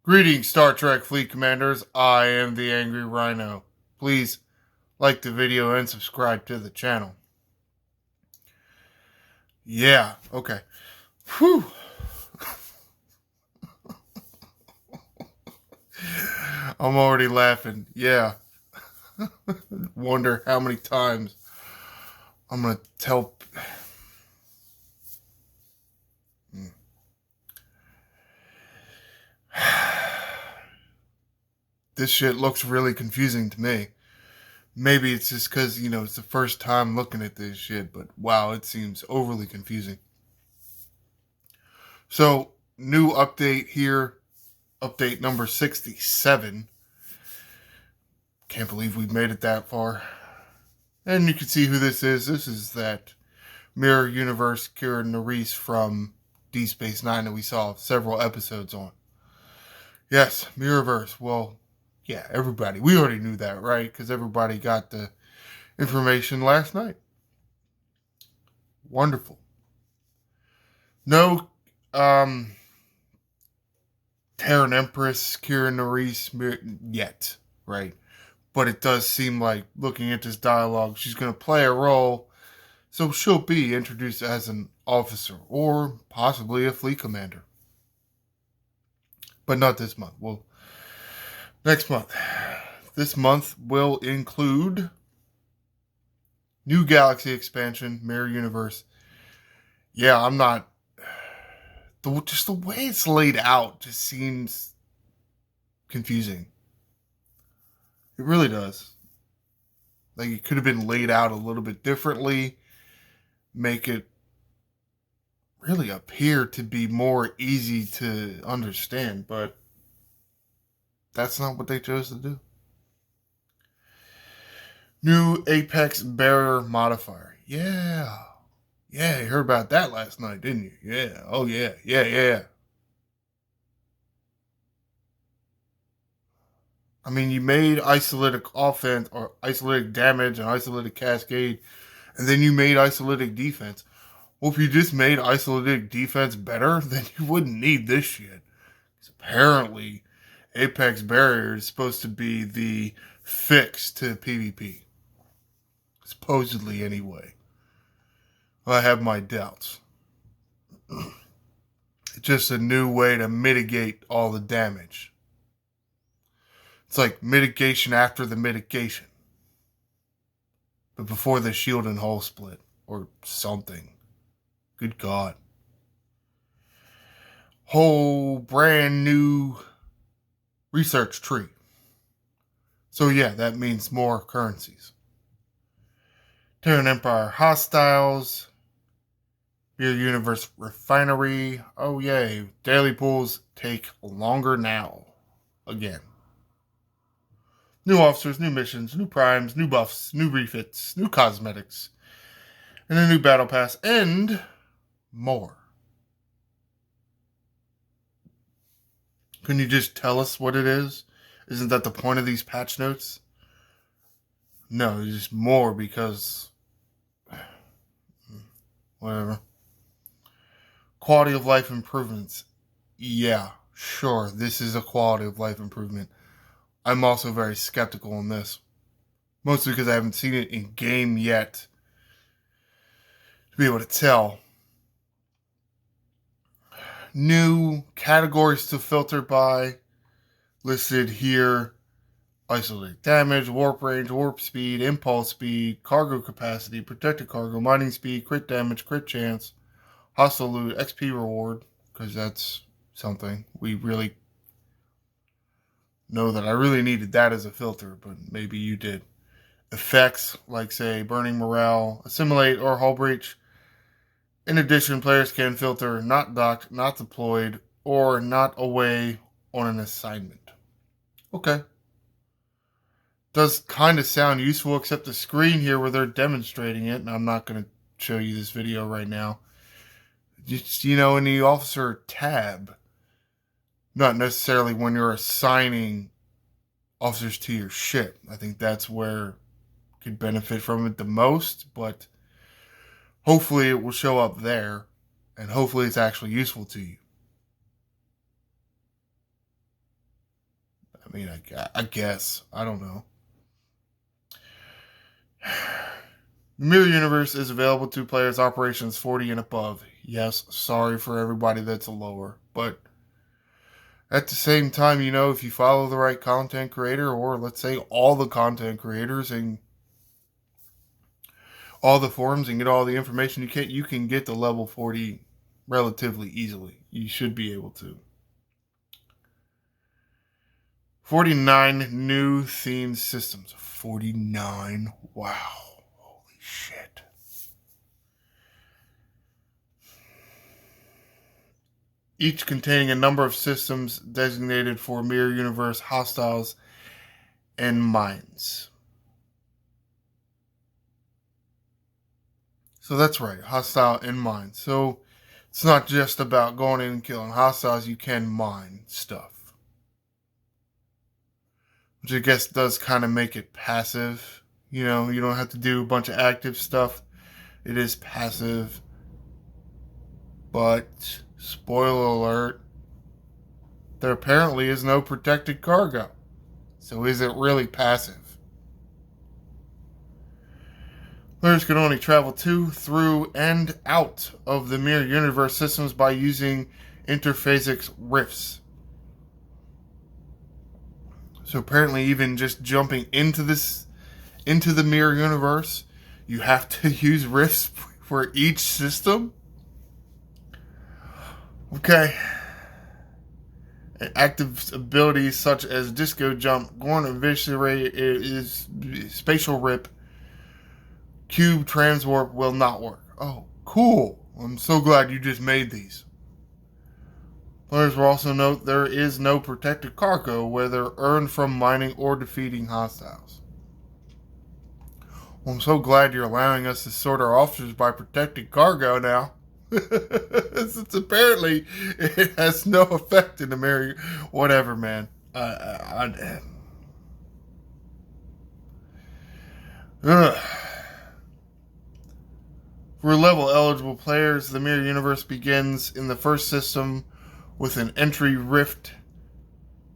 Greetings, Star Trek Fleet Commanders. I am the Angry Rhino. Please like the video and subscribe to the channel. Yeah, okay. Whew. I'm already laughing. Yeah. Wonder how many times I'm going to tell. This shit looks really confusing to me. Maybe it's just because, it's the first time looking at this shit, but wow, it seems overly confusing. So, new update here. Update number 67. Can't believe we've made it that far. And you can see who this is. This is that Mirror Universe Kira Nerys from D Space Nine that we saw several episodes on. Yes, Mirrorverse. Well, yeah, everybody. We already knew that, right? Because everybody got the information last night. Wonderful. No, Teran Empress Kira Nerys yet, right? But it does seem like, looking at this dialogue, she's going to play a role. So she'll be introduced as an officer or possibly a fleet commander. But not this month. Well, next month. This month will include new galaxy expansion, Mirror Universe. Yeah, I'm not... Just the way it's laid out just seems confusing. It really does. Like, it could have been laid out a little bit differently. Make it really appear to be more easy to understand, but that's not what they chose to do. New Apex Barrier Modifier. Yeah. Yeah, you heard about that last night, didn't you? Yeah. Oh, yeah. Yeah. I mean, you made isolated offense or isolated damage and isolated cascade, and then you made isolated defense. Well, if you just made isolated defense better, then you wouldn't need this shit. Because apparently, Apex Barrier is supposed to be the fix to PvP. Supposedly, anyway. I have my doubts. It's just a new way to mitigate all the damage. It's like mitigation after the mitigation. But before the shield and hull split. Or something. Good God. Whole brand new research tree. So yeah, that means more currencies. Teran Empire hostiles. Mirror Universe refinery. Oh yay. Daily pools take longer now. Again. New officers, new missions, new primes, new buffs, new refits, new cosmetics, and a new battle pass, and more. Can you just tell us what it is? Isn't that the point of these patch notes? No, it's just more because... whatever. Quality of life improvements. Yeah, sure, this is a quality of life improvement. I'm also very skeptical on this. Mostly because I haven't seen it in game yet to be able to tell. New categories to filter by listed here. Isolated damage, warp range, warp speed, impulse speed, cargo capacity, protected cargo, mining speed, crit damage, crit chance, hostile loot, XP reward, because that's something. We really know that I really needed that as a filter, but maybe you did. Effects, like say burning morale, assimilate, or hull breach. In addition, players can filter not docked, not deployed, or not away on an assignment. Okay. Does kind of sound useful, except the screen here where they're demonstrating it, and I'm not going to show you this video right now. Just, in the officer tab, not necessarily when you're assigning officers to your ship. I think that's where you could benefit from it the most, but hopefully it will show up there, and hopefully it's actually useful to you. I mean, I guess. I don't know. The Mirror Universe is available to players operations 40 and above. Yes, sorry for everybody that's lower. But at the same time, if you follow the right content creator, or let's say all the content creators and all the forums and get all the information you can get to level 40 relatively easily. You should be able to. 49 new themed systems. 49. Wow. Holy shit. Each containing a number of systems designated for Mirror Universe hostiles and mines. So that's right, hostile and mine. So it's not just about going in and killing hostiles. You can mine stuff, which I guess does kind of make it passive. You don't have to do a bunch of active stuff. It is passive. But, spoiler alert, there apparently is no protected cargo. So is it really passive? Players can only travel to, through, and out of the Mirror Universe systems by using interphasic rifts. So apparently even just jumping into the Mirror Universe, you have to use rifts for each system? Okay. Active abilities such as Disco Jump, Gorn Eviscerate, is Spatial Rip, Cube Transwarp will not work. Oh, cool. I'm so glad you just made these. Players will also note there is no protected cargo, whether earned from mining or defeating hostiles. Well, I'm so glad you're allowing us to sort our officers by protected cargo now. Since apparently it has no effect in the Mirror. Whatever, man. For level eligible players, the Mirror Universe begins in the first system with an entry rift.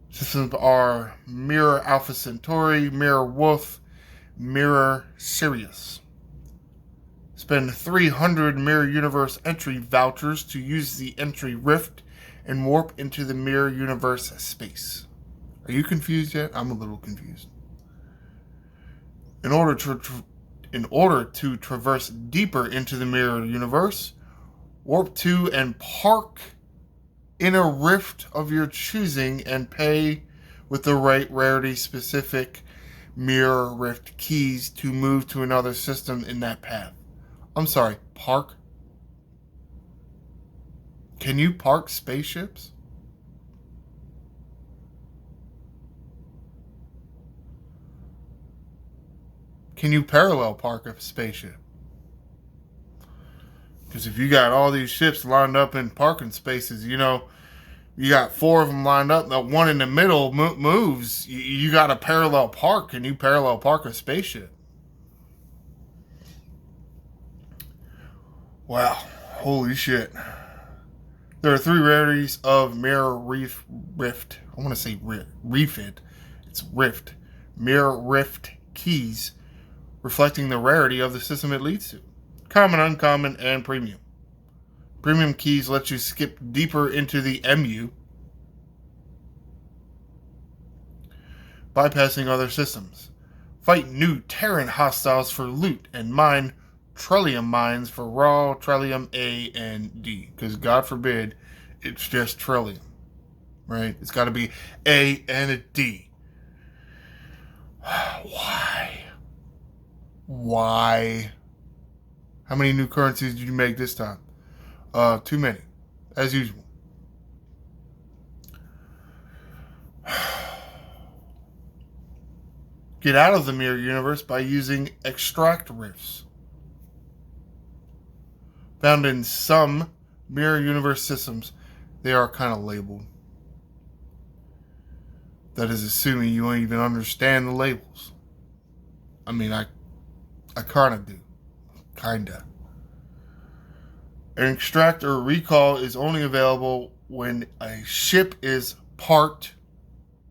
Systems are Mirror Alpha Centauri, Mirror Wolf, Mirror Sirius. Spend 300 Mirror Universe entry vouchers to use the entry rift and warp into the Mirror Universe space. Are you confused yet? I'm a little confused. In order to traverse deeper into the Mirror Universe, warp to and park in a rift of your choosing and pay with the right rarity-specific Mirror Rift keys to move to another system in that path. I'm sorry, park? Can you park spaceships? Can you parallel park a spaceship? Because if you got all these ships lined up in parking spaces, you got 4 of them lined up, the one in the middle moves, you got a parallel park. Can you parallel park a spaceship? Wow, holy shit. There are 3 rarities of Mirror Rift. I want to say refit. It's Rift. Mirror Rift keys, reflecting the rarity of the system it leads to. Common, uncommon, and premium. Premium keys let you skip deeper into the MU, bypassing other systems. Fight new Teran hostiles for loot and mine Trillium mines for raw Trillium A and D. Because God forbid it's just Trillium. Right? It's got to be A and a D. Why? Why? How many new currencies did you make this time? Too many. As usual. Get out of the Mirror Universe by using extract rifts. Found in some Mirror Universe systems, they are kind of labeled. That is assuming you don't even understand the labels. I mean, I kind of do. Kinda. An extract or recall is only available when a ship is parked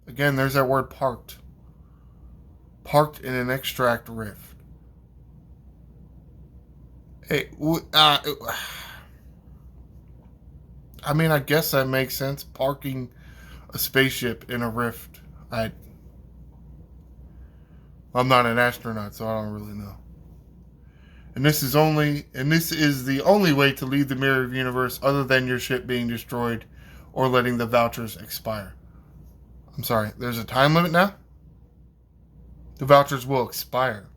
Again, there's that word parked. Parked in an extract rift. Hey, I mean, I guess that makes sense. Parking a spaceship in a rift. I'm not an astronaut, so I don't really know. And this is the only way to leave the mirror universe other than your ship being destroyed or letting the vouchers expire. I'm sorry, there's a time limit now? The vouchers will expire.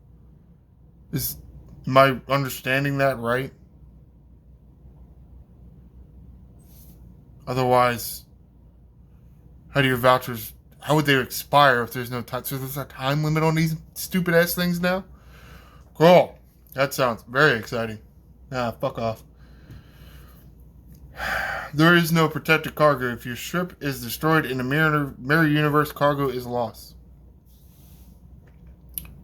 Am I understanding that right? Otherwise, how would they expire if there's no time? So there's a time limit on these stupid ass things now? Cool. That sounds very exciting. Fuck off. There is no protected cargo. If your ship is destroyed in the mirror universe, cargo is lost.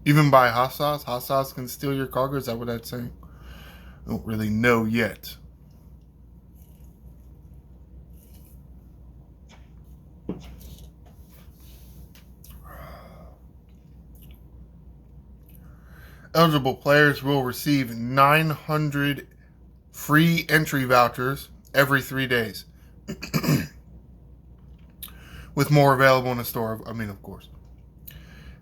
Even by hostiles? Hostiles can steal your cargo? Is that what that's saying? I don't really know yet. Eligible players will receive 900 free entry vouchers every 3 days. With more available in the store, of course.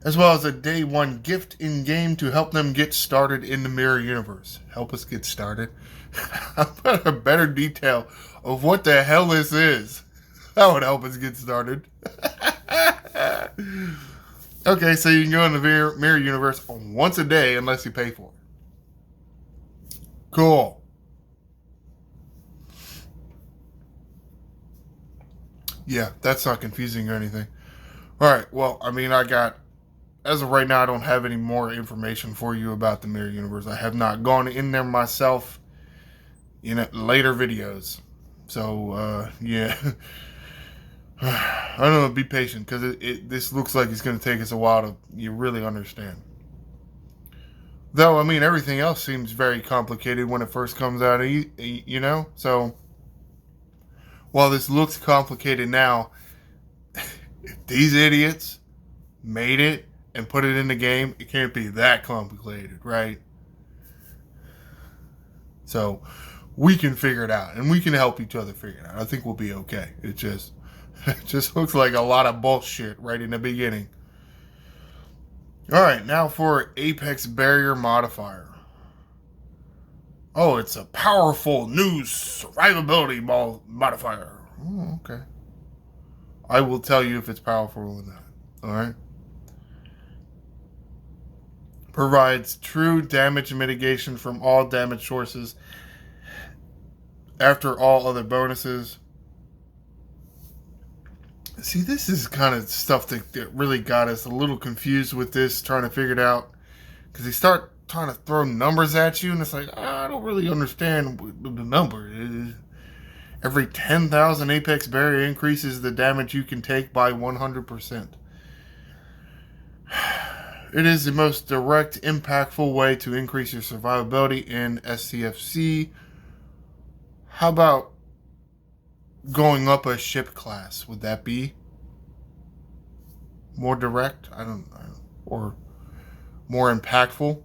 As well as a day one gift in-game to help them get started in the mirror universe. Help us get started. How about a better detail of what the hell this is? That would help us get started. Okay, so you can go in the mirror universe once a day unless you pay for it. Cool. Yeah, that's not confusing or anything. Alright, well, as of right now, I don't have any more information for you about the mirror universe. I have not gone in there myself in later videos. So, yeah. I don't know, be patient, because this looks like it's going to take us a while to really understand. Though, everything else seems very complicated when it first comes out, So, while this looks complicated now, if these idiots made it and put it in the game, it can't be that complicated, right? So, we can figure it out, and we can help each other figure it out. I think we'll be okay. It just looks like a lot of bullshit right in the beginning. Alright, now for Apex Barrier Modifier. Oh, it's a powerful new survivability modifier. Oh, okay. I will tell you if it's powerful or not. Alright? Provides true damage mitigation from all damage sources after all other bonuses. See, this is kind of stuff that really got us a little confused with this, trying to figure it out. Because they start trying to throw numbers at you, and it's like, I don't really understand what the number is. Every 10,000 Apex Barrier increases the damage you can take by 100%. It is the most direct, impactful way to increase your survivability in SCFC. How about going up a ship class? Would that be more direct? I don't know. Or more impactful?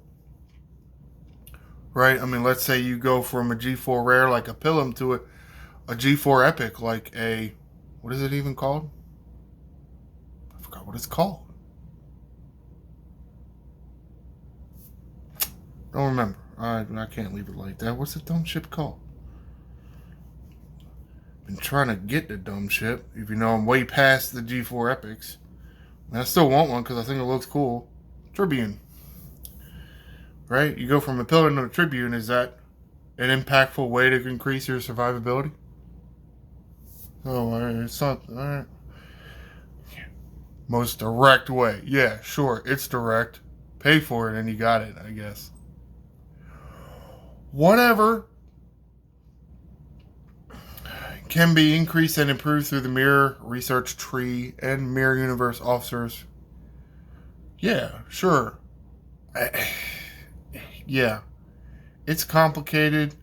Right? Let's say you go from a G4 rare like a Pilum to a G4 epic like a... What is it even called? I forgot what it's called. Don't remember. I can't leave it like that. What's the dumb ship called? Been trying to get the dumb ship. If you know, I'm way past the G4 epics. And I still want one because I think it looks cool. Tribune. Right? You go from a Pillar to a Tribune. Is that an impactful way to increase your survivability? Oh, it's not. Alright. Most direct way. Yeah, sure. It's direct. Pay for it and you got it, I guess. Whatever can be increased and improved through the Mirror Research Tree and Mirror Universe officers. Yeah, sure. Yeah. It's complicated.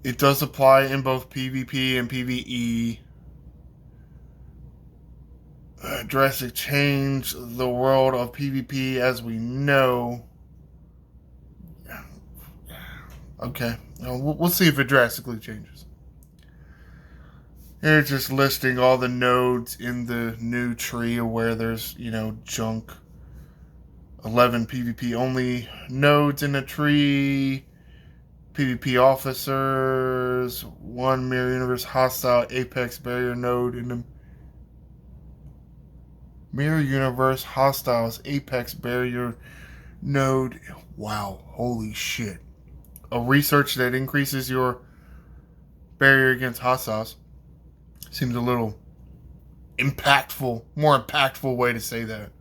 It does apply in both PvP and PvE. drastic change the world of PvP as we know. Okay, we'll see if it drastically changes. Here it's just listing all the nodes in the new tree where there's, junk. 11 PvP only nodes in the tree. PvP officers. 1 Mirror Universe hostile Apex barrier node in the Mirror Universe hostiles Apex barrier node. Wow, holy shit. A research that increases your barrier against hostiles. Seems a little more impactful way to say that.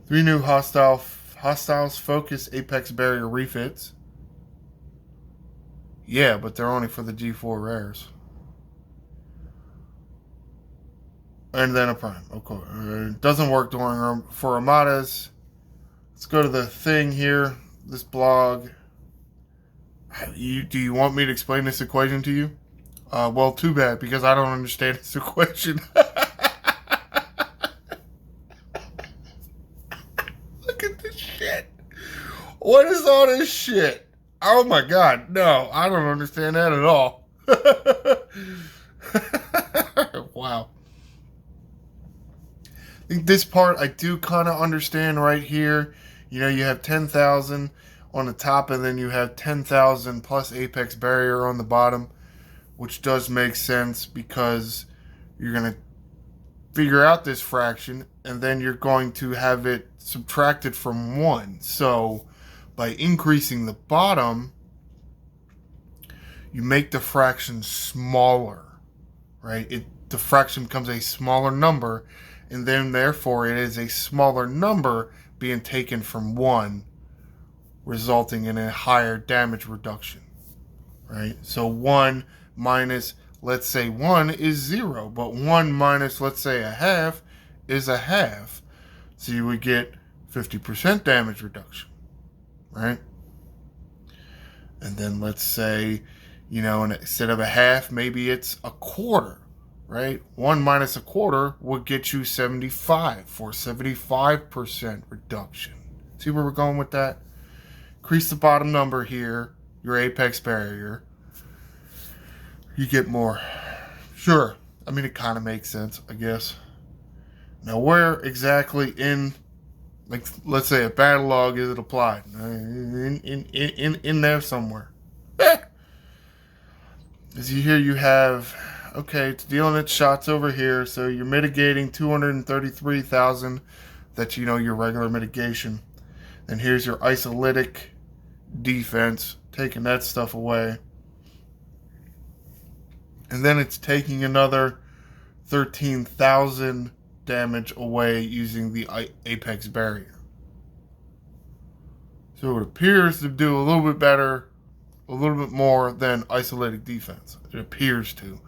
3 new hostiles focus Apex barrier refits. Yeah, but they're only for the G4 rares. And then a prime, of course. It doesn't work for armadas. Let's go to the thing here. This blog. Do you want me to explain this equation to you? Well, too bad, because I don't understand this equation. Look at this shit. What is all this shit? Oh my god, no, I don't understand that at all. Wow. I think this part I do kind of understand right here. You have 10,000 on the top, and then you have 10,000 plus Apex barrier on the bottom, which does make sense because you're going to figure out this fraction, and then you're going to have it subtracted from 1. So by increasing the bottom, you make the fraction smaller, right? The fraction becomes a smaller number, and then therefore it is a smaller number being taken from 1, resulting in a higher damage reduction, right? So 1 minus, let's say 1 is 0, but 1 minus, let's say, a half is a half. So you would get 50% damage reduction, right? And then let's say, instead of a half, maybe it's a quarter, right? 1 minus a quarter would get you 75 for 75% reduction. See where we're going with that? Increase the bottom number here, your Apex barrier. You get more. Sure. I mean, it kind of makes sense, I guess. Now, where exactly in, let's say a battle log is it applied? In there somewhere. As you have, okay, it's dealing its shots over here, so you're mitigating 233,000. That's, your regular mitigation. And here's your isolytic defense, taking that stuff away. And then it's taking another 13,000 damage away using the Apex barrier. So it appears to do a little bit better, a little bit more than isolytic defense. It appears to.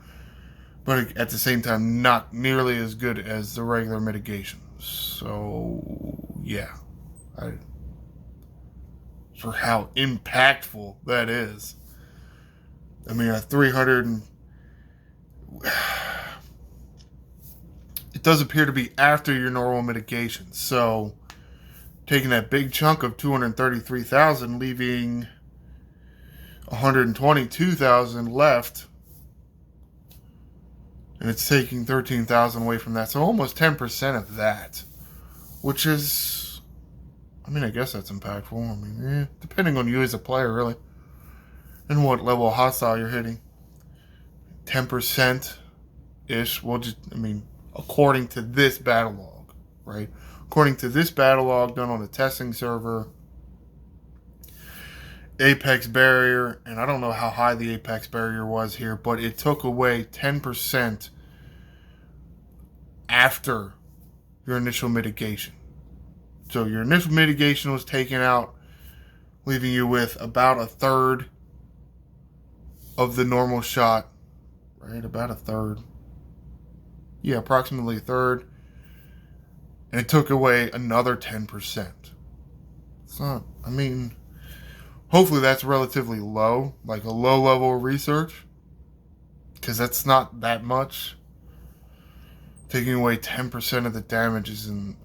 But at the same time, not nearly as good as the regular mitigation. So, yeah. For how impactful that is. I mean, a 300... It does appear to be after your normal mitigation. So, taking that big chunk of 233,000, leaving 122,000 left, and it's taking 13,000 away from that. So almost 10% of that, which is, I guess that's impactful. Depending on you as a player, really, and what level of hostile you're hitting. 10%-ish, according to this battle log, right? According to this battle log done on a testing server, Apex barrier, and I don't know how high the Apex barrier was here, but it took away 10% after your initial mitigation. So your initial mitigation was taken out, leaving you with about a third of the normal shot, right? About a third. Yeah, approximately a third. And it took away another 10%. It's not, hopefully that's relatively low, like a low level of research, because that's not that much. Taking away 10% of the damage isn't,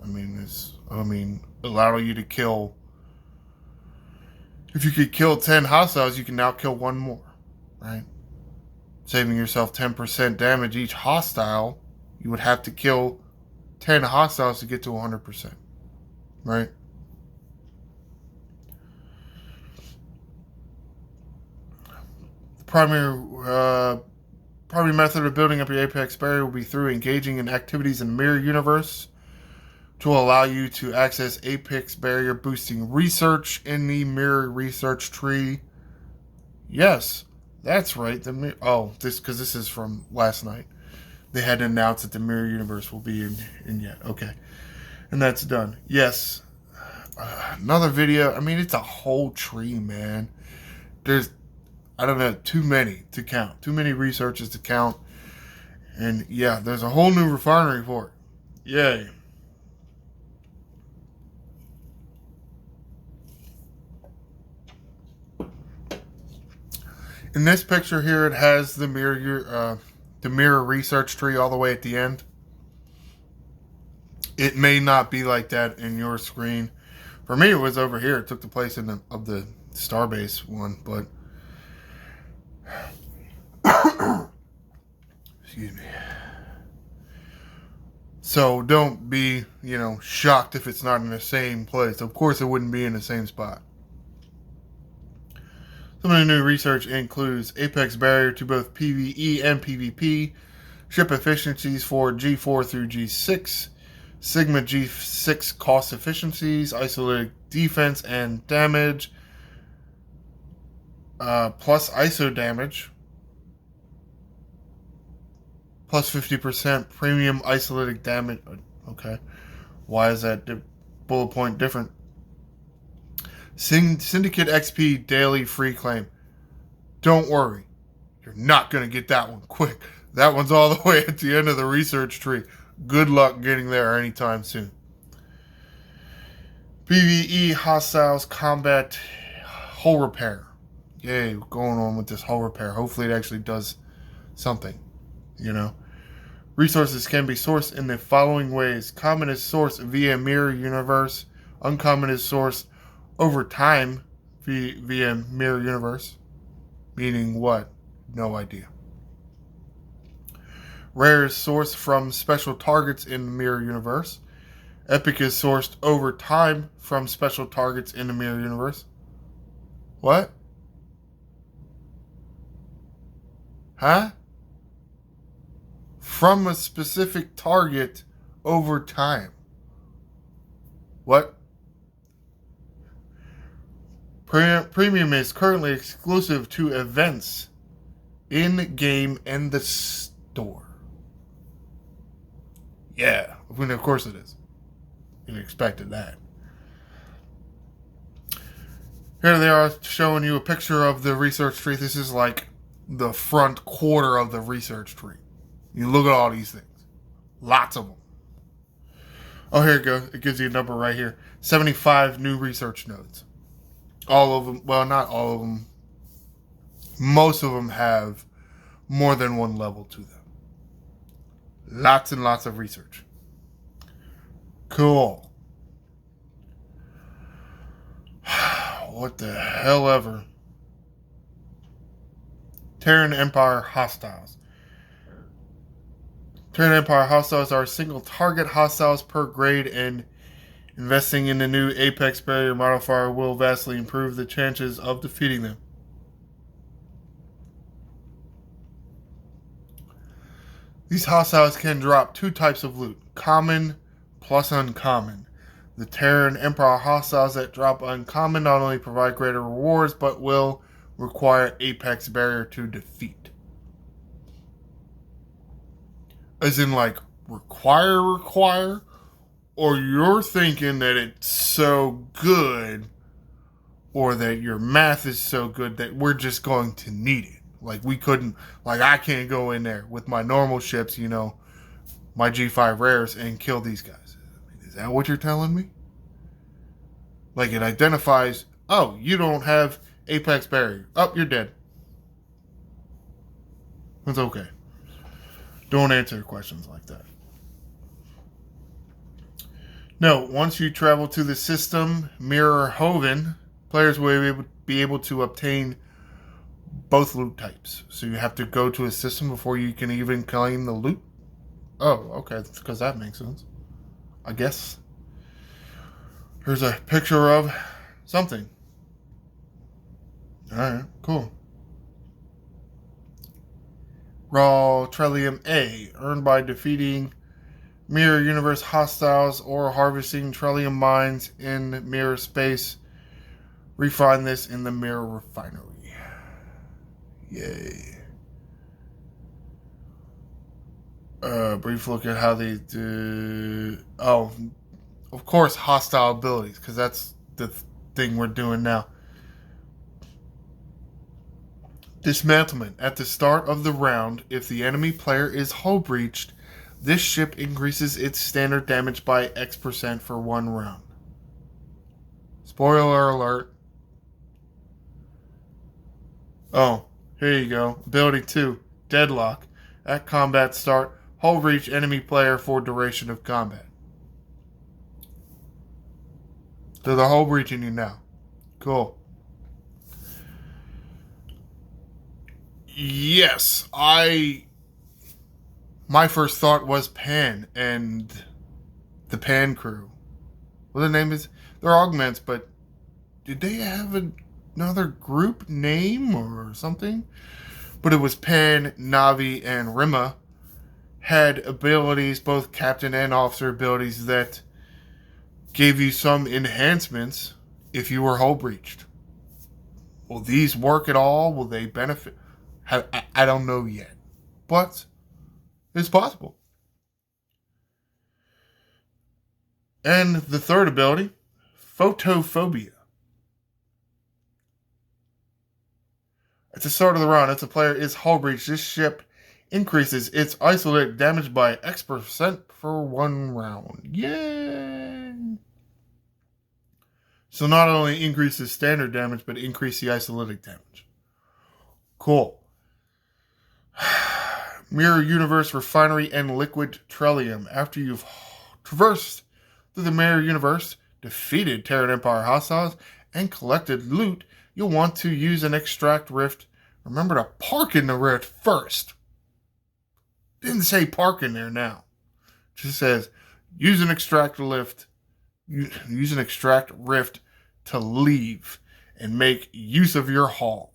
allow you to kill. If you could kill 10 hostiles, you can now kill one more, right? Saving yourself 10% damage each hostile. You would have to kill 10 hostiles to get to 100%, right? The primary method of building up your Apex barrier will be through engaging in activities in the mirror universe to allow you to access Apex barrier boosting research in the mirror research tree. Yes, that's right. This is from last night. They had to announce that the mirror universe will be in yet. Okay, and that's done. Yes, another video. It's a whole tree, man. There's, I don't know, too many to count. Too many researches to count. And yeah, there's a whole new refinery for it. Yay. In this picture here, it has the mirror research tree all the way at the end. It may not be like that in your screen. For me, it was over here. It took the place of the Starbase one, but excuse me. So don't be, shocked if it's not in the same place. Of course, it wouldn't be in the same spot. Some of the new research includes Apex barrier to both PvE and PvP, ship efficiencies for G4 through G6, Sigma G6 cost efficiencies, isolated defense and damage, plus ISO damage, plus 50% premium isolated damage. Okay, why is that bullet point different? Syndicate XP daily free claim. Don't worry, you're not going to get that one quick. That one's all the way at the end of the research tree. Good luck getting there anytime soon. PvE hostiles combat hull repair. Yay, going on with this hull repair. Hopefully it actually does something, Resources can be sourced in the following ways. Common is sourced via mirror universe. Uncommon is sourced over time via mirror universe. Meaning what? No idea. Rare is sourced from special targets in the mirror universe. Epic is sourced over time from special targets in the mirror universe. What? Huh? From a specific target over time. What? Premium is currently exclusive to events in-game and the store. Yeah, of course it is. You expected that. Here they are showing you a picture of the research tree. This is like the front quarter of the research tree. You look at all these things. Lots of them. Oh, here it goes. It gives you a number right here. 75 new research nodes. All of them, well, not all of them. Most of them have more than one level to them. Lots and lots of research. Cool. What the hell ever. Teran Empire hostiles. Teran Empire hostiles are single target hostiles per grade, and investing in the new Apex barrier modifier will vastly improve the chances of defeating them. These hostiles can drop two types of loot, common plus uncommon. The Teran Empire hostiles that drop uncommon not only provide greater rewards, but will require Apex barrier to defeat. As in, like, require? Or you're thinking that it's so good, or that your math is so good that we're just going to need it. Like, I can't go in there with my normal ships, my G5 rares, and kill these guys. Is that what you're telling me? Like, it identifies, oh, you don't have Apex barrier. Oh, you're dead. It's okay. Don't answer questions like that. No, once you travel to the system Mirror Hoven, players will be able to obtain both loot types. So you have to go to a system before you can even claim the loot. Oh, okay, because that makes sense. I guess. Here's a picture of something. Alright, cool. Raw Trellium A, earned by defeating Mirror Universe hostiles or harvesting Trellium mines in Mirror Space. Refine this in the Mirror Refinery. Yay. Brief look at how they do. Oh, of course, hostile abilities, because that's the thing we're doing now. Dismantlement. At the start of the round, if the enemy player is hull breached, this ship increases its standard damage by X% for 1 round. Spoiler alert. Oh, here you go. Ability 2. Deadlock. At combat start, hull breach enemy player for duration of combat. So they're hull breaching you now. Cool. Yes, my first thought was Pan and the Pan crew. What the name is? They're augments, but did they have another group name or something? But it was Pan, Navi, and Rima had abilities, both captain and officer abilities, that gave you some enhancements if you were hull breached. Will these work at all? Will they benefit? I don't know yet, but it's possible. And the third ability, Photophobia. At the start of the round, if the player is hull breached, this ship increases its isolated damage by X% for 1 round. Yay! So not only increases standard damage, but increase the isolated damage. Cool. Mirror Universe Refinery and Liquid Trellium. After you've traversed through the Mirror Universe, defeated Teran Empire hostiles, and collected loot, you'll want to use an extract rift. Remember to park in the rift first. Didn't say park in there now. It just says use an extract rift. Use an extract rift to leave and make use of your hull.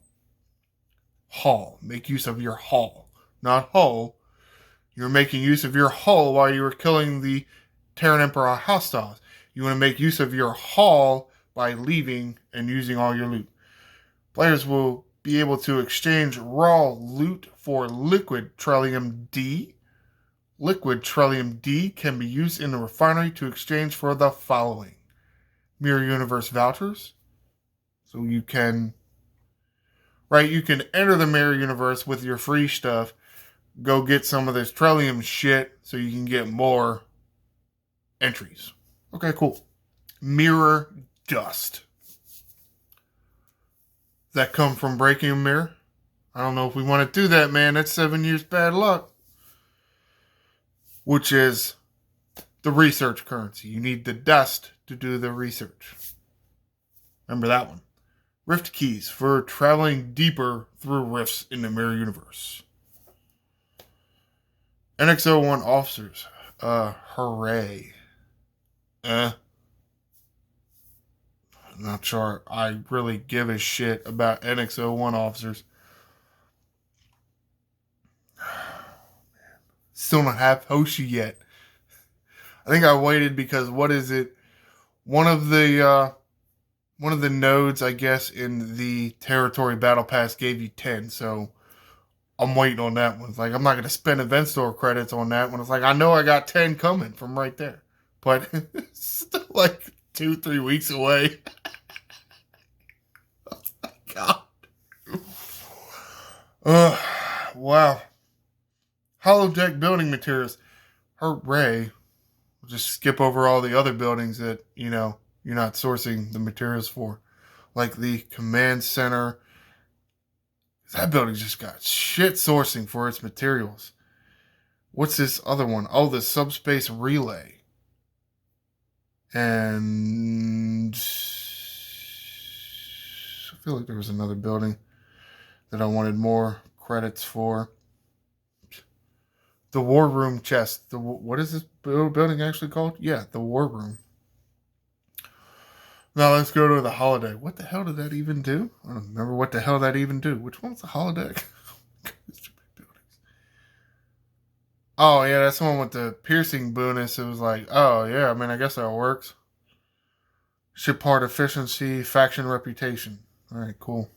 Make use of your hull. Not hull. You're making use of your hull while you were killing the Teran Empire hostiles. You want to make use of your hull by leaving and using all your loot. Players will be able to exchange raw loot for liquid Trellium D. Liquid Trellium D can be used in the refinery to exchange for the following: Mirror Universe vouchers. So you can enter the Mirror Universe with your free stuff, go get some of this Trellium shit so you can get more entries. Okay, cool. Mirror Dust. That come from breaking a mirror? I don't know if we want to do that, man. That's 7 years bad luck. Which is the research currency. You need the dust to do the research. Remember that one. Rift keys for traveling deeper through rifts in the Mirror Universe. NX-01 officers. Hooray. I'm not sure I really give a shit about NX-01 officers. Still don't have Hoshi yet. I think I waited because what is it? One of the nodes, I guess, in the territory battle pass gave you 10, so I'm waiting on that one. It's like, I'm not going to spend event store credits on that one. It's like, I know I got 10 coming from right there. But it's still like 2-3 weeks away. Oh my God. Wow. Holodeck building materials. Hooray. We'll just skip over all the other buildings that, you're not sourcing the materials for. Like the command center. That building just got shit sourcing for its materials. What's this other one? Oh, the subspace relay. And I feel like there was another building that I wanted more credits for. The War Room chest. What is this building actually called? Yeah, the War Room. Now let's go to the holodeck. What the hell did that even do? I don't remember what the hell that even do. Which one's the holodeck? Oh yeah, that's the one with the piercing bonus. It was like, oh yeah, I mean I guess that works. Ship part efficiency, faction reputation. Alright, cool.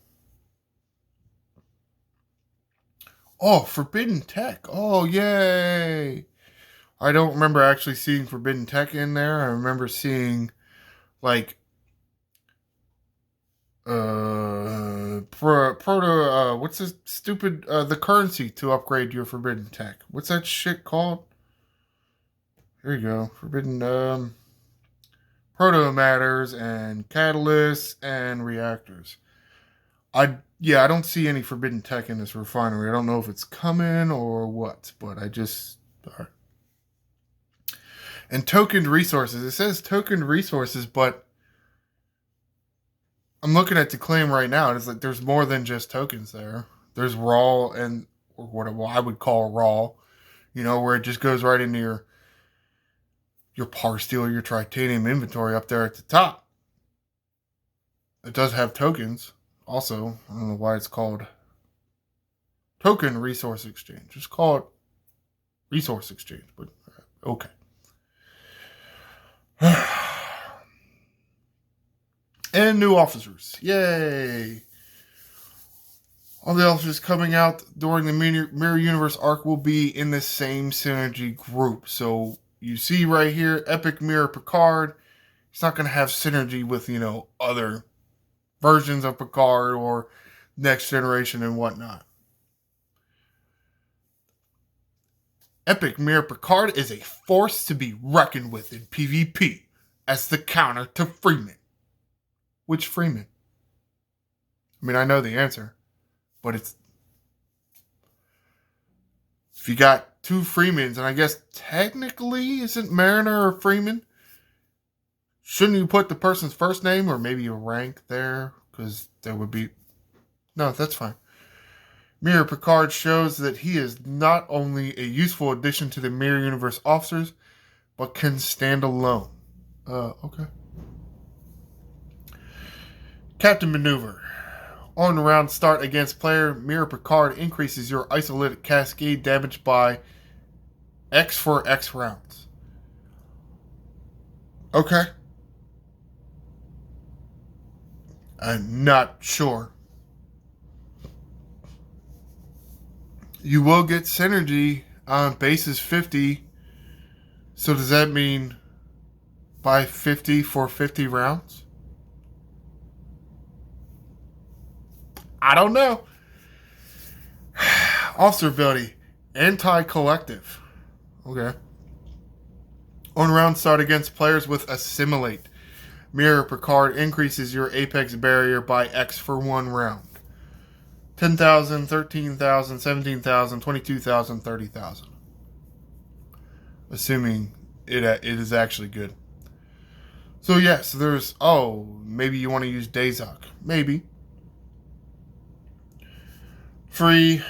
Oh, forbidden tech. Oh yay. I don't remember actually seeing forbidden tech in there. I remember seeing like proto what's this stupid the currency to upgrade your forbidden tech. What's that shit called? There you go. Forbidden proto matters and catalysts and reactors. I don't see any forbidden tech in this refinery. I don't know if it's coming or what, but I just all right. And tokened resources. It says tokened resources, but I'm looking at the claim right now, and it's like there's more than just tokens there. There's raw and or what I would call raw, where it just goes right into your par steel or your titanium inventory up there at the top. It does have tokens. Also, I don't know why it's called token resource exchange. Just call it resource exchange, but okay. And new officers. Yay! All the officers coming out during the Mirror Universe arc will be in the same synergy group. So you see right here, Epic Mirror Picard. He's not going to have synergy with, other versions of Picard or Next Generation and whatnot. Epic Mirror Picard is a force to be reckoned with in PvP as the counter to Freeman. Which Freeman? I mean, I know the answer, but it's... If you got two Freemans, and I guess technically isn't Mariner or Freeman? Shouldn't you put the person's first name or maybe a rank there? Because there would be... No, that's fine. Mirror Picard shows that he is not only a useful addition to the Mirror Universe officers, but can stand alone. Okay. Captain Maneuver. On round start against player, Mirror Picard increases your isolated cascade damage by X for X rounds. Okay. I'm not sure. You will get synergy on bases 50. So does that mean buy 50 for 50 rounds? I don't know. Officer ability. Anti-collective. Okay. On round start against players with Assimilate. Mirror Picard increases your Apex barrier by X for 1 round. 10,000, 13,000, 17,000, 22,000, 30,000. Assuming it is actually good. So yes, there's... Oh, maybe you want to use Dazok. Maybe. Free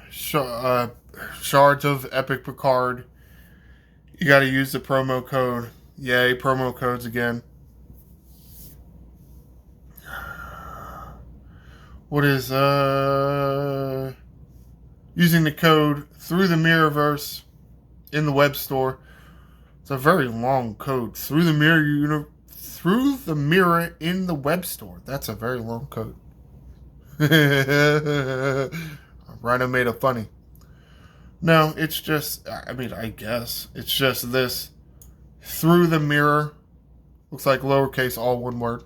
shards of Epic Picard. You got to use the promo code. Yay, promo codes again. What is using the code through the Mirrorverse in the web store? It's a very long code through the mirror in the web store. That's a very long code. Rhino made it funny. No, it's just, I guess it's just this through the mirror. Looks like lowercase, all one word.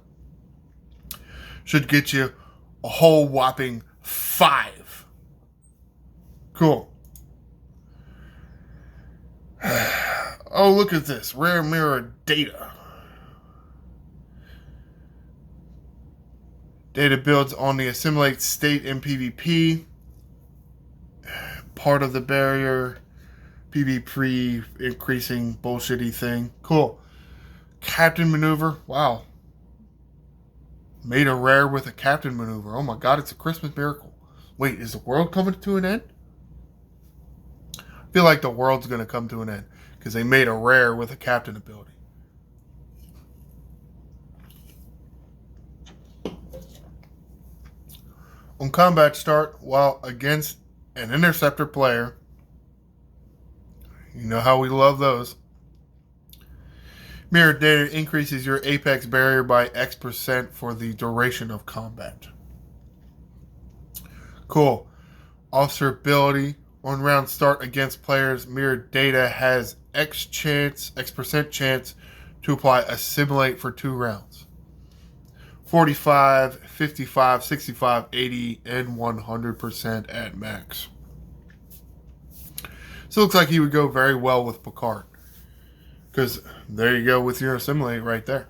Should get you a whole whopping 5. Cool. Oh, look at this. Rare mirror data. Data builds on the assimilate state in PvP. Part of the barrier. PvP increasing bullshitty thing. Cool. Captain maneuver. Wow. Made a rare with a captain maneuver. Oh my god, it's a Christmas miracle. Wait, is the world coming to an end? I feel like the world's going to come to an end because they made a rare with a captain ability. On combat start, while against an interceptor player, you know how we love those. Mirror data increases your apex barrier by X% for the duration of combat. Cool. Officer ability. On round start against players, mirror data has X% chance to apply assimilate for 2 rounds. 45, 55, 65, 80, and 100% at max. So it looks like he would go very well with Picard. Because there you go with your assimilate right there.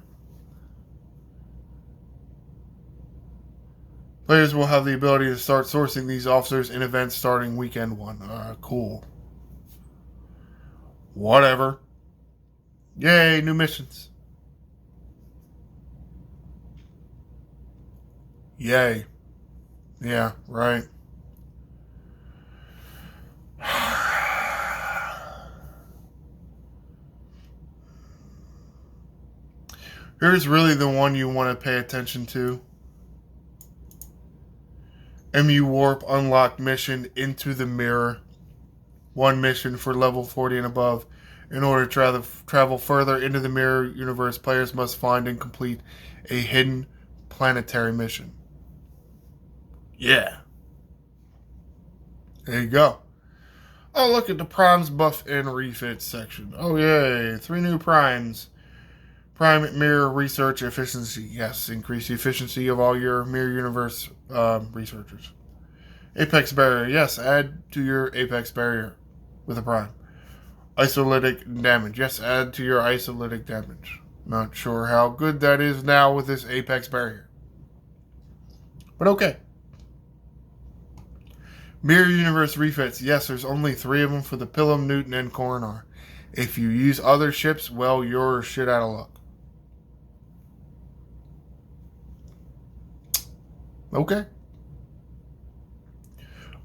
Players will have the ability to start sourcing these officers in events starting weekend 1. Cool. Whatever. Yay, new missions. Yay. Yeah, right. Here's really the one you want to pay attention to. MU Warp unlock mission into the mirror. 1 mission for level 40 and above. In order to travel further into the mirror universe, players must find and complete a hidden planetary mission. Yeah. There you go. Oh, look at the primes buff and refits section. Oh, yay. 3 new primes. Prime mirror research efficiency. Yes, increase the efficiency of all your mirror universe researchers. Apex barrier. Yes, add to your apex barrier with a prime. Isolytic damage. Yes, add to your isolytic damage. Not sure how good that is now with this apex barrier. But okay. Mirror universe refits. Yes, there's only 3 of them for the Pilum, Newton, and Coronar. If you use other ships, well, you're shit out of luck. Okay.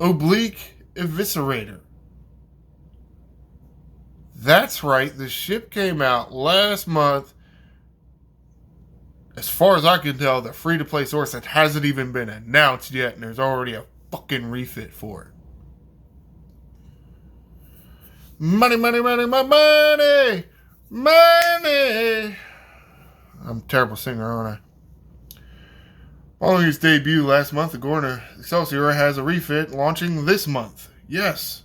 Oblique Eviscerator. That's right. The ship came out last month. As far as I can tell, the free-to-play source that hasn't even been announced yet, and there's already a fucking refit for it. Money, money, money, my money! Money! I'm a terrible singer, aren't I? Following its debut last month, the Gorner Excelsior has a refit launching this month. Yes.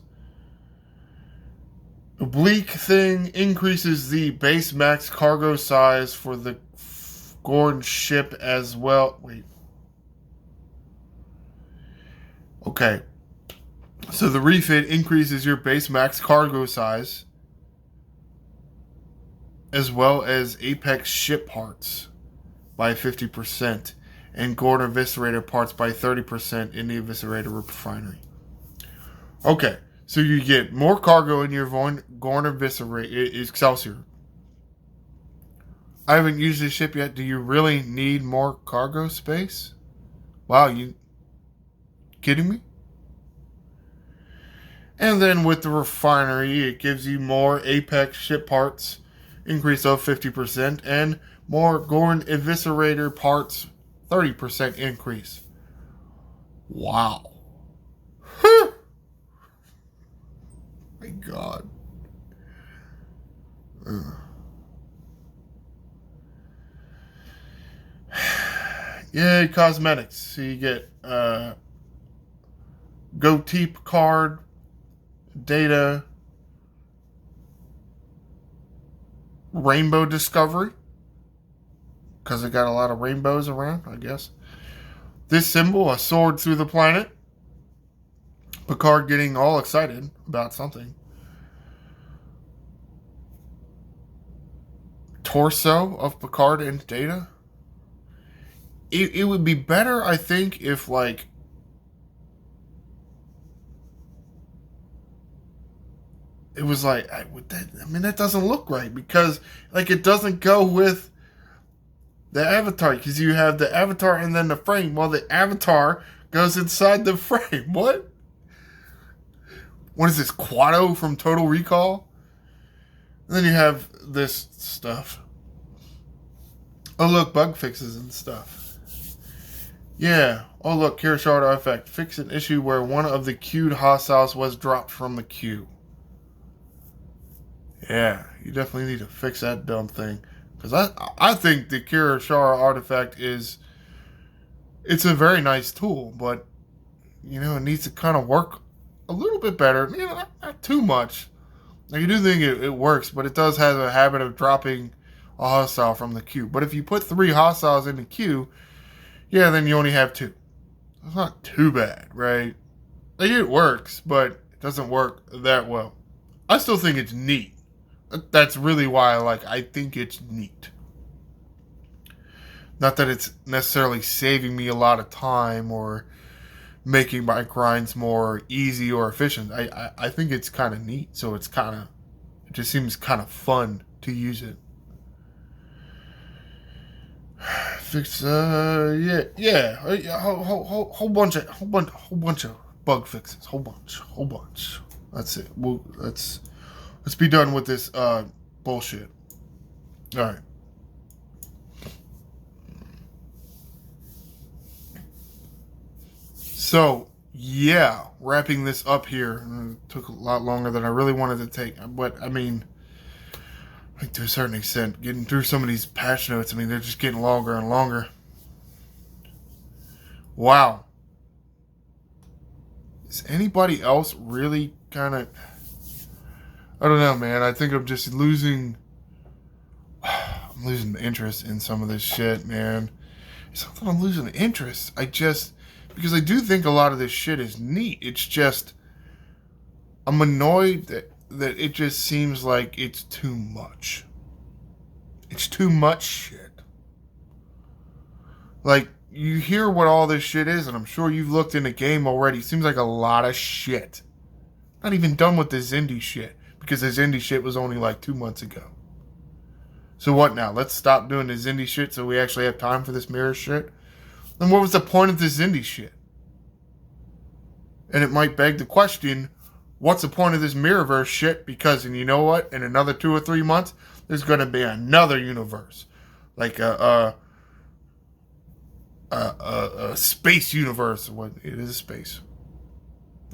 Oblique thing increases the base max cargo size for the Gorn ship as well. Wait. Okay. So the refit increases your base max cargo size as well as Apex ship parts by 50%. And Gorn Eviscerator parts by 30% in the Eviscerator refinery. Okay, so you get more cargo in your Gorn Eviscerator Excelsior. I haven't used this ship yet. Do you really need more cargo space? Wow, you kidding me? And then with the refinery, it gives you more Apex ship parts, increase of 50%, and more Gorn Eviscerator parts, 30% increase. Wow. My God. Yay, cosmetics. So you get Goatee card, data, rainbow discovery. Because it got a lot of rainbows around, I guess. This symbol, a sword through the planet. Picard getting all excited about something. Torso of Picard and Data. It would be better, I think, if, like, it was like, that doesn't look right because like it doesn't go with the avatar because you have the avatar and then the frame. Well, the avatar goes inside the frame. What? What is this, Quado from Total Recall? And then you have this stuff. Oh, look, bug fixes and stuff. Yeah. Oh, look, Kirishara artifact. Fix an issue where one of the queued hostiles was dropped from the queue. Yeah, you definitely need to fix that dumb thing. Because I think the Kirishara artifact it's a very nice tool, but, it needs to kind of work a little bit better. Not too much. Like, I do think it works, but it does have a habit of dropping a hostile from the queue. But if you put 3 hostiles in the queue, yeah, then you only have 2. It's not too bad, right? Like, it works, but it doesn't work that well. I still think it's neat. That's really why I think it's neat. Not that it's necessarily saving me a lot of time or making my grinds more easy or efficient. I think it's kind of neat, so it just seems kind of fun to use it. Fix yeah, whole bunch of bug fixes, whole bunch. That's it. Let's be done with this bullshit. All right. So, yeah, wrapping this up here. It took a lot longer than I really wanted to take. But, to a certain extent, getting through some of these patch notes, they're just getting longer and longer. Wow. Is anybody else really kind of... I don't know, man. I think I'm just losing interest in some of this shit, man. It's not that I'm losing interest. Because I do think a lot of this shit is neat. It's just, I'm annoyed that it just seems like it's too much. It's too much shit. Like, you hear what all this shit is, and I'm sure you've looked in the game already. It seems like a lot of shit. Not even done with the Zindi shit. Because the Zindi shit was only 2 months ago. So what now? Let's stop doing the Zindi shit so we actually have time for this mirror shit? Then what was the point of this Zindi shit? And it might beg the question, what's the point of this Mirrorverse shit? Because, and you know what? In another 2 or 3 months, there's going to be another universe. Like a space universe. What? It is space.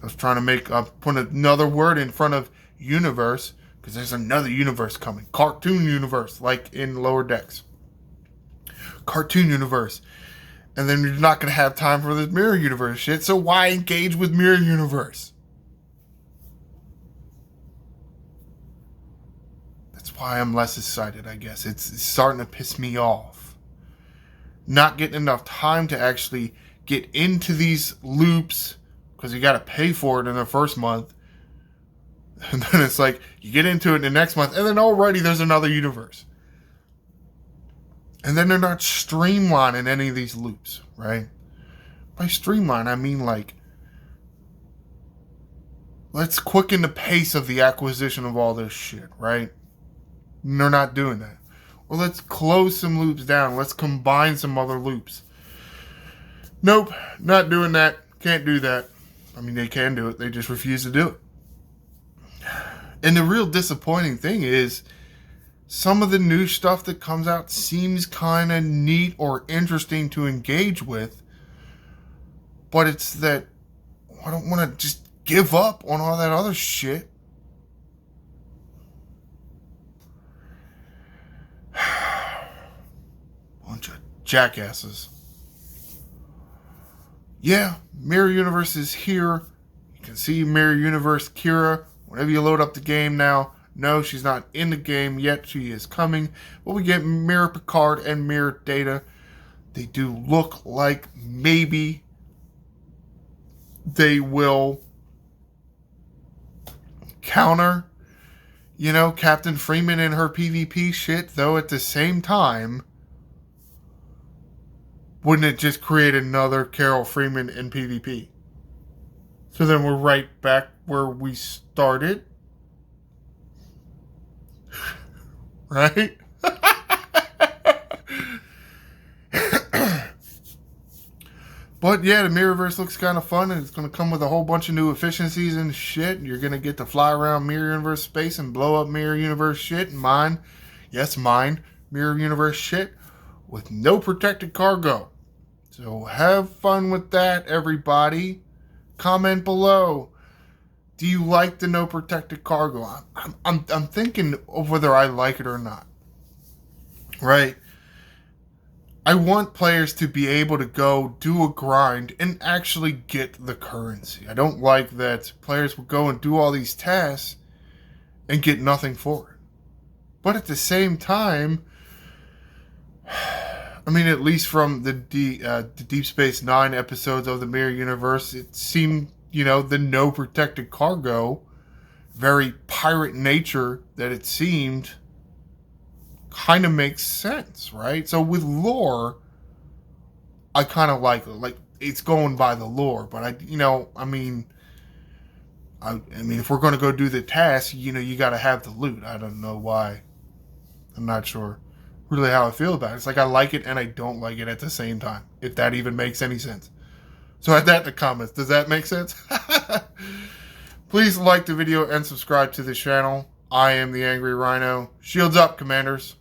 I was trying to put another word in front of universe, because there's another universe coming. Cartoon universe, like in Lower Decks. Cartoon universe. And then you're not going to have time for this mirror universe shit, so why engage with mirror universe? That's why I'm less excited, I guess. It's starting to piss me off. Not getting enough time to actually get into these loops, because you got to pay for it in the first month. And then it's like, you get into it in the next month, and then already there's another universe. And then they're not streamlining any of these loops, right? By streamline, I mean let's quicken the pace of the acquisition of all this shit, right? And they're not doing that. Or let's close some loops down. Let's combine some other loops. Nope, not doing that. Can't do that. They can do it. They just refuse to do it. And the real disappointing thing is, some of the new stuff that comes out seems kind of neat or interesting to engage with, but it's that I don't want to just give up on all that other shit. Bunch of jackasses. Yeah, Mirror Universe is here. You can see Mirror Universe Kira whenever you load up the game now. No, she's not in the game yet. She is coming. But we get Mirror Picard and Mirror Data. They do look like maybe they will counter, Captain Freeman and her PvP shit. Though at the same time, wouldn't it just create another Carol Freeman in PvP? So then we're right back where we started. right? But yeah, the Mirrorverse looks kind of fun, and it's going to come with a whole bunch of new efficiencies and shit. You're going to get to fly around Mirror Universe space and blow up Mirror Universe shit and mine Mirror Universe shit with no protected cargo. So have fun with that, everybody. Comment below. Do you like the no protected cargo? I'm thinking of whether I like it or not. Right? I want players to be able to go do a grind and actually get the currency. I don't like that players will go and do all these tasks and get nothing for it. But at the same time, I mean, at least from the Deep Space Nine episodes of the Mirror Universe, it seemed, the no protected cargo, very pirate nature that it seemed, kind of makes sense, right? So with lore, I kind of like it. Like, it's going by the lore, but I mean, if we're going to go do the task, you got to have the loot. I don't know why. I'm not sure really how I feel about it. It's like I like it and I don't like it at the same time, if that even makes any sense. So add that in the comments. Does that make sense? Please like the video and subscribe to the channel. I am the Angry Rhino. Shields up, Commanders.